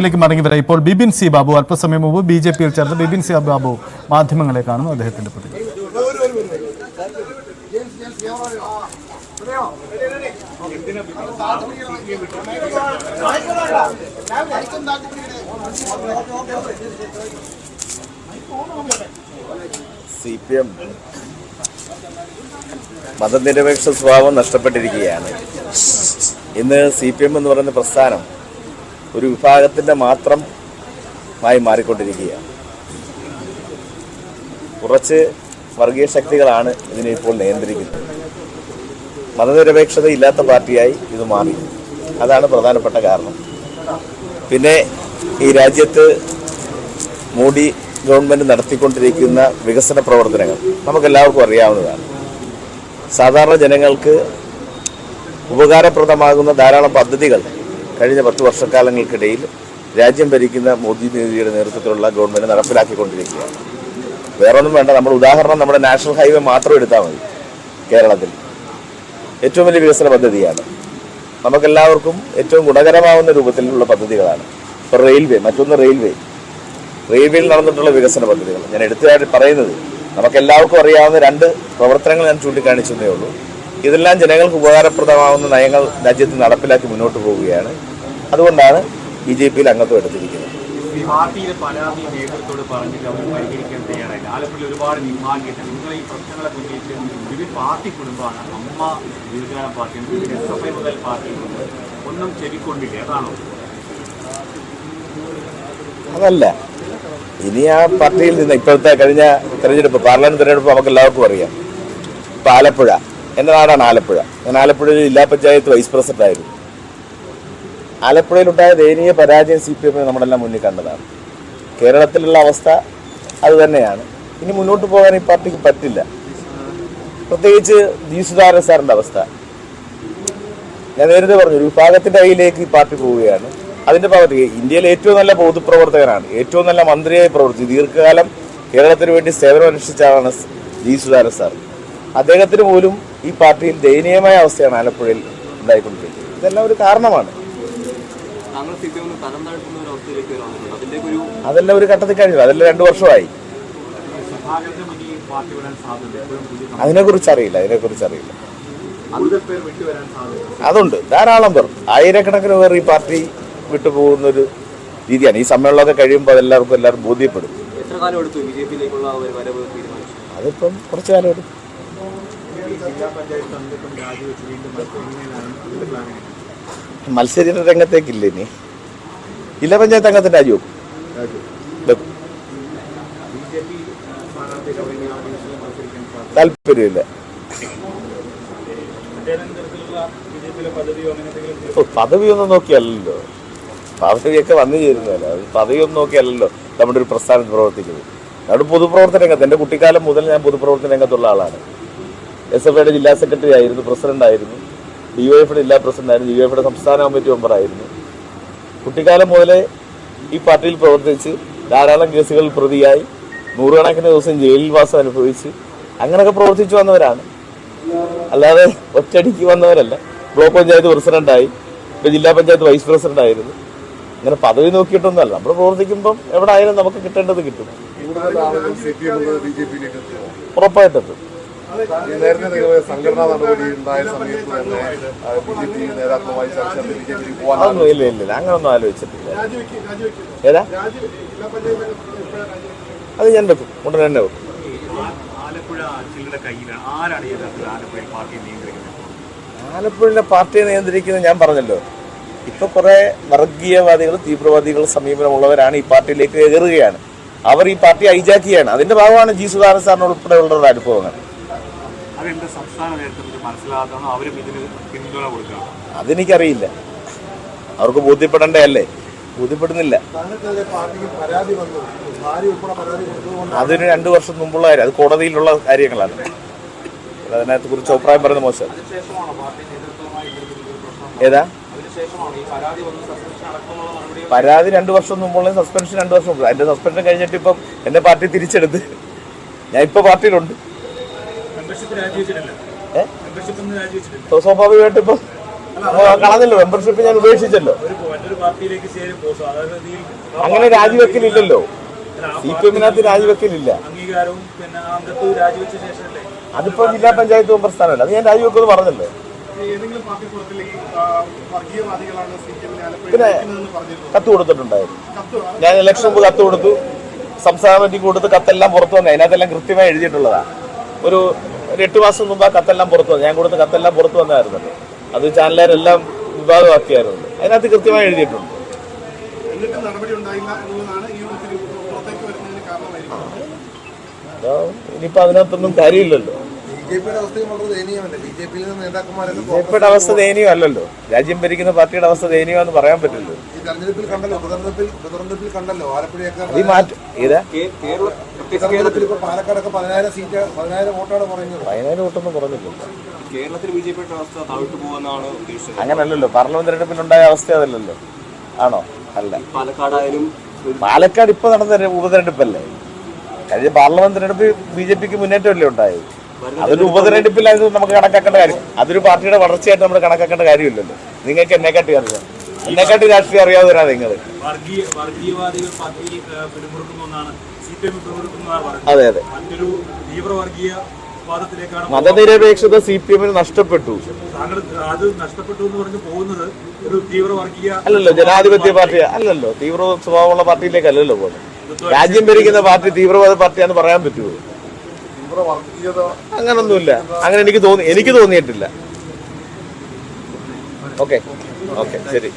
ിലേക്ക് മടങ്ങി വരാം. ഇപ്പോൾ ബിപിൻ സി ബാബു അല്പസമയം മുമ്പ് ബിജെപിയിൽ ചേർന്ന് ബിപിൻ സി ബാബു മാധ്യമങ്ങളെ കാണുന്നു. അദ്ദേഹത്തിന്റെ പ്രതികരണം. CPM മതനിരപേക്ഷ സ്വഭാവം നഷ്ടപ്പെട്ടിരിക്കുകയാണ്. ഇന്ന് CPM എന്ന് പറയുന്ന പ്രസ്ഥാനം ഒരു വിഭാഗത്തിൻ്റെ മാത്രമായി മാറിക്കൊണ്ടിരിക്കുകയാണ്. കുറച്ച് വർഗീയ ശക്തികളാണ് ഇതിനെ ഇപ്പോൾ നിയന്ത്രിക്കുന്നത്. മതനിരപേക്ഷത ഇല്ലാത്ത പാർട്ടിയായി ഇത് മാറി. അതാണ് പ്രധാനപ്പെട്ട കാരണം. പിന്നെ ഈ രാജ്യത്ത് മോഡി ഗവൺമെൻറ് നടത്തിക്കൊണ്ടിരിക്കുന്ന വികസന പ്രവർത്തനങ്ങൾ നമുക്കെല്ലാവർക്കും അറിയാവുന്നതാണ്. സാധാരണ ജനങ്ങൾക്ക് ഉപകാരപ്രദമാകുന്ന ധാരാളം പദ്ധതികൾ കഴിഞ്ഞ 10 വർഷക്കാലങ്ങൾക്കിടയിൽ രാജ്യം ഭരിക്കുന്ന മോദിയുടെ നേതൃത്വത്തിലുള്ള ഗവൺമെൻറ് നടപ്പിലാക്കിക്കൊണ്ടിരിക്കുകയാണ്. വേറൊന്നും വേണ്ട, നമ്മുടെ ഉദാഹരണം നമ്മുടെ നാഷണൽ ഹൈവേ മാത്രം എടുത്താൽ മതി. കേരളത്തിൽ ഏറ്റവും വലിയ വികസന പദ്ധതിയാണ്. നമുക്കെല്ലാവർക്കും ഏറ്റവും ഗുണകരമാവുന്ന രൂപത്തിലുള്ള പദ്ധതികളാണ്. ഇപ്പോൾ റെയിൽവേ, മറ്റൊന്ന് റെയിൽവേയിൽ നടന്നിട്ടുള്ള വികസന പദ്ധതികൾ ഞാൻ എടുത്തതായിട്ട് പറയുന്നത് നമുക്കെല്ലാവർക്കും അറിയാവുന്ന 2 പ്രവർത്തനങ്ങൾ ഞാൻ ചൂണ്ടിക്കാണിച്ചതേ ഉള്ളൂ. ഇതെല്ലാം ജനങ്ങൾക്ക് ഉപകാരപ്രദമാവുന്ന നയങ്ങൾ രാജ്യത്ത് നടപ്പിലാക്കി മുന്നോട്ട് പോവുകയാണ്. അതുകൊണ്ടാണ് BJPയിൽ അംഗത്വം എടുത്തിരിക്കുന്നത്. പാർട്ടിയിലെ പരാതി നേതൃത്വത്തോട് പറഞ്ഞിട്ട് അവർ പരിഹരിക്കാൻ തയ്യാറായില്ല. ആലപ്പുഴയിൽ ഒരുപാട് നിർഭാഗ്യത. നിങ്ങൾ ഈ പ്രശ്നങ്ങളൊക്കെ ഉന്നയിച്ച് വിവിധ പാർട്ടി കുടുംബമാണ്. അമ്മ ദീർഘകാലം പാർട്ടിയാണ്, SFI മുതൽ പാർട്ടികളുണ്ട്. ഒന്നും ചെവിക്കൊണ്ടില്ല. അതാണോ? അതല്ല, ഇനി ആ പാർട്ടിയിൽ നിന്ന് ഇപ്പോഴത്തെ കഴിഞ്ഞ തെരഞ്ഞെടുപ്പ്, പാർലമെന്റ് തെരഞ്ഞെടുപ്പ് നമുക്ക് എല്ലാവർക്കും അറിയാം. ഇപ്പം ആലപ്പുഴ, എൻ്റെ നാടാണ് ആലപ്പുഴ. ഞാൻ ആലപ്പുഴയിൽ ജില്ലാ പഞ്ചായത്ത് വൈസ് പ്രസിഡന്റ് ആയിരുന്നു. ആലപ്പുഴയിലുണ്ടായ ദയനീയ പരാജയം CPM നമ്മളെല്ലാം മുന്നിൽ കണ്ടതാണ്. കേരളത്തിലുള്ള അവസ്ഥ അതുതന്നെയാണ്. ഇനി മുന്നോട്ട് പോകാൻ ഈ പാർട്ടിക്ക് പറ്റില്ല. പ്രത്യേകിച്ച് ജി സുധാകരൻ സാറിൻ്റെ അവസ്ഥ ഞാൻ നേരത്തെ പറഞ്ഞു. ഒരു വിഭാഗത്തിൻ്റെ കയ്യിലേക്ക് ഈ പാർട്ടി പോവുകയാണ്. അതിൻ്റെ ഭാഗത്ത് ഇന്ത്യയിലെ ഏറ്റവും നല്ല പൊതുപ്രവർത്തകനാണ്, ഏറ്റവും നല്ല മന്ത്രിയായി പ്രവർത്തിച്ചു ദീർഘകാലം കേരളത്തിന് വേണ്ടി സേവനമനുഷ്ഠിച്ച ആളാണ് ജി സുധാകരൻ സാർ. അദ്ദേഹത്തിന് പോലും ഈ പാർട്ടിയിൽ ദയനീയമായ അവസ്ഥയാണ് ആലപ്പുഴയിൽ ഉണ്ടായിക്കൊണ്ടിരിക്കുന്നത്. ഇതെല്ലാം ഒരു കാരണമാണ്. അതെല്ലാം ഒരു ഘട്ടത്തിൽ കഴിഞ്ഞു. അതെല്ലാം 2 വർഷമായി. അതിനെക്കുറിച്ച് അറിയില്ല. അതുണ്ട്, ധാരാളം പേർ, ആയിരക്കണക്കിന് പേർ ഈ പാർട്ടി വിട്ടുപോകുന്നൊരു രീതിയാണ്. ഈ സമ്മേളനമൊക്കെ കഴിയുമ്പോൾ എല്ലാവർക്കും ബോധ്യപ്പെടും. അതിപ്പം കുറച്ചു കാലം എടുക്കും. മത്സര രംഗത്തേക്കില്ല. ഇനി ജില്ലാ പഞ്ചായത്ത് അംഗത്തിന്റെ രാജിവെക്കും. താല്പര്യമില്ല. പദവിയൊന്നും നോക്കിയല്ലോ, പദവിയൊക്കെ വന്നു ചേരുന്നതല്ല. പദവിയൊന്നും നോക്കിയല്ലോ നമ്മുടെ ഒരു പ്രസ്ഥാനത്ത് പ്രവർത്തിക്കുന്നത്. അവിടെ പൊതുപ്രവർത്തന രംഗത്ത് എൻ്റെ കുട്ടിക്കാലം മുതൽ ഞാൻ പൊതുപ്രവർത്തന രംഗത്തുള്ള ആളാണ്. SFIയുടെ ജില്ലാ സെക്രട്ടറി ആയിരുന്നു, പ്രസിഡന്റ് ആയിരുന്നു, DYFയുടെ ജില്ലാ പ്രസിഡന്റ് ആയിരുന്നു, DYFയുടെ സംസ്ഥാന കമ്മിറ്റി മെമ്പറായിരുന്നു. കുട്ടിക്കാലം മുതലേ ഈ പാർട്ടിയിൽ പ്രവർത്തിച്ച് ധാരാളം കേസുകളിൽ പ്രതിയായി 100 കണക്കിന് ദിവസം ജയിലിൽ വാസം അനുഭവിച്ച് അങ്ങനെയൊക്കെ പ്രവർത്തിച്ചു വന്നവരാണ്. അല്ലാതെ ഒറ്റയടിക്ക് വന്നവരല്ല. ബ്ലോക്ക് പഞ്ചായത്ത് പ്രസിഡന്റായി, ഇപ്പോൾ ജില്ലാ പഞ്ചായത്ത് വൈസ് പ്രസിഡന്റ് ആയിരുന്നു. അങ്ങനെ പദവി നോക്കിയിട്ടൊന്നുമല്ല. നമ്മൾ പ്രവർത്തിക്കുമ്പം എവിടെ ആയാലും നമുക്ക് കിട്ടേണ്ടത് കിട്ടും. ഉറപ്പായിട്ടെത്തും. സംഘടനാ നടപടി ഉണ്ടായ സമയത്ത് തന്നെ BJP നേതാക്കളുമായി ഇല്ല, അങ്ങനൊന്നും ആലോചിച്ചിട്ടില്ല. ഏതാ അത് ഞാൻ വെക്കും, ഉടനെ തന്നെ വെക്കും. ആലപ്പുഴയിലെ പാർട്ടിയെ നിയന്ത്രിക്കുന്നത് ഞാൻ പറഞ്ഞല്ലോ. ഇപ്പൊ കുറെ വർഗീയവാദികൾ, തീവ്രവാദികൾ സമീപനമുള്ളവരാണ് ഈ പാർട്ടിയിലേക്ക് കയറുകയാണ്. അവർ ഈ പാർട്ടി ഹൈജാക്ക് ചെയ്യാണ്. അതിന്റെ ഭാഗമാണ് ജി സുധാകരൻ സാറിന് ഉൾപ്പെടെയുള്ള അനുഭവങ്ങൾ. അതെനിക്കറിയില്ല. അവർക്ക് ബോധ്യപ്പെടേണ്ടതല്ലേ, ബോധ്യപ്പെടുന്നില്ല. അതിന് 2 വർഷം മുമ്പുള്ള കാര്യം, അത് കോടതിയിലുള്ള കാര്യങ്ങളാണ്. അതിനകത്ത് കുറിച്ച് അഭിപ്രായം പറയുന്നത് മോശം. ഏതാ പരാതി 2 വർഷം മുമ്പുള്ള സസ്പെൻഷൻ 2 വർഷം മുമ്പ്. അതിന്റെ സസ്പെൻഷൻ കഴിഞ്ഞിട്ട് ഇപ്പം എന്റെ പാർട്ടി തിരിച്ചെടുത്ത് ഞാൻ ഇപ്പൊ പാർട്ടിയിലുണ്ട്. സ്വാഭാവികമായിട്ട് ഇപ്പം കളഞ്ഞല്ലോ, മെമ്പർഷിപ്പ് ഞാൻ ഉപേക്ഷിച്ചല്ലോ. മറ്റൊരു പാർട്ടിയിലേക്ക് ചേരുമ്പോൾ സാധാരണഗതിയിൽ അങ്ങനെ രാജിവെക്കലില്ലല്ലോ, CPM-നകത്ത് രാജിവെക്കലില്ല. അംഗീകാരവും പിന്നെ അംഗത്വവും രാജിവെച്ച ശേഷമല്ലേ അതിപ്പോ ജില്ലാ പഞ്ചായത്ത് മെമ്പർ സ്ഥാനമല്ല, അത് ഞാൻ രാജിവെക്കുമെന്ന് പറഞ്ഞല്ലോ. ഏതെങ്കിലും പാർട്ടി പുറത്തിലേക്ക് വർഗീയവാദികളാണ് CPM-നെ ആലപ്പുഴയിൽ പിന്നെ നയിക്കുന്നതെന്ന് പറഞ്ഞിരുന്നു. കത്ത് കൊടുത്തിട്ടുണ്ടായിരുന്നു. കത്ത് ഞാൻ ഇലക്ഷൻ മുമ്പ് കത്ത് കൊടുത്തു, സംസ്ഥാന കമ്മിറ്റിക്ക് കൊടുത്ത് കത്തെല്ലാം പുറത്തു വന്നു. അതിനകത്തെല്ലാം കൃത്യമായി എഴുതിയിട്ടുള്ളതാണ്. ഒരു 8 മാസം മുമ്പ് ആ കത്തെല്ലാം പുറത്തു വന്നു. ഞാൻ കൊടുത്ത കത്തെല്ലാം പുറത്തു വന്നായിരുന്നല്ലോ, അത് ചാനലുകാരെല്ലാം വിവാദമാക്കിയായിരുന്നു. അതിനകത്ത് കൃത്യമായി എഴുതിയിട്ടുണ്ട്. എന്നിട്ട് നടപടി ഉണ്ടായില്ല എന്നുള്ളതാണ് ഈ ഒരു പുറത്തേക്ക് വരുന്നതിന് കാരണമായിരിക്കും. അതോ ഇനിയിപ്പോ അതിനകത്തൊന്നും കാര്യമില്ലല്ലോ. ബിജെപിയുടെ അവസ്ഥയും വളരെ ദയനീയമല്ലേ? ബിജെപിയിൽ നിന്ന് നേതാക്കന്മാരൊക്കെ ബിജെപിയുടെ അവസ്ഥ ദയനീയം അല്ലല്ലോ, രാജ്യം ഭരിക്കുന്ന പാർട്ടിയുടെ അവസ്ഥ ദയനീയമെന്ന് പറയാൻ പറ്റില്ലല്ലോ. ഈ തെരഞ്ഞെടുപ്പിൽ കണ്ടല്ലോ, ഉപതെരഞ്ഞെടുപ്പിൽ കണ്ടല്ലോ ആലപ്പുഴയൊക്കെ. ഈ മാറ്റം ഏതാ തെരഞ്ഞെടുപ്പിൽ ഇപ്പൊ പാലക്കാടൊക്കെ 10,000 സീറ്റ് 10,000 വോട്ടാണ് പറയുന്നത്. 10,000 വോട്ടൊന്നും കുറഞ്ഞില്ലല്ലോ. കേരളത്തിൽ ബിജെപിയുടെ അവസ്ഥ താഴ്ത്തു പോകുന്നതാണ് ഉദ്ദേശിച്ചത്. അങ്ങനല്ലല്ലോ, പാർലമെന്റ് തെരഞ്ഞെടുപ്പിലുണ്ടായ അവസ്ഥ അതല്ലല്ലോ. ആണോ? അല്ല. പാലക്കാടായാലും പാലക്കാട് ഇപ്പൊ നടന്ന ഉപതെരഞ്ഞെടുപ്പല്ലേ, കഴിഞ്ഞ പാർലമെന്റ് തെരഞ്ഞെടുപ്പ് BJPക്ക് മുന്നേറ്റമല്ലേ ഉണ്ടായത്. അതൊരു ഉപതെരഞ്ഞെടുപ്പിലായത് നമുക്ക് കണക്കാക്കേണ്ട കാര്യം, അതൊരു പാർട്ടിയുടെ വളർച്ചയായിട്ട് നമ്മൾ കണക്കാക്കേണ്ട കാര്യമില്ലല്ലോ. നിങ്ങൾക്ക് എന്നെക്കാട്ടി അറിയാം, എന്നെക്കാട്ടി രാഷ്ട്രീയം അറിയാവുന്നവരാ നിങ്ങൾ. വർഗീയവാദികൾ പാർട്ടിയിൽ പിടിമുറുക്കുന്നതാണ്, CPM പിടിമുറുക്കുന്നതാണ് പറഞ്ഞത്. അതെ അതെ, മറ്റൊരു തീവ്രവർഗീയ വാദത്തിലേക്കാണ് മതനിരപേക്ഷത CPM-ന് നഷ്ടപ്പെട്ടു. താങ്കൾ അത് നഷ്ടപ്പെട്ടു എന്ന് പറഞ്ഞ് പോകുന്നത് ഒരു തീവ്രവർഗീയ അല്ലല്ലോ, ജനാധിപത്യ പാർട്ടി അല്ലല്ലോ, തീവ്ര സ്വഭാവമുള്ള പാർട്ടിയിലേക്കല്ലല്ലോ പോകുന്നത്. രാജ്യം ഭരിക്കുന്ന പാർട്ടി തീവ്രവാദ പാർട്ടിയാന്ന് പറയാൻ പറ്റുമോ? തീവ്ര വർഗീയത അങ്ങനൊന്നുമില്ല, അങ്ങനെ എനിക്ക് തോന്നിയിട്ടില്ല. ഓക്കെ ശരി.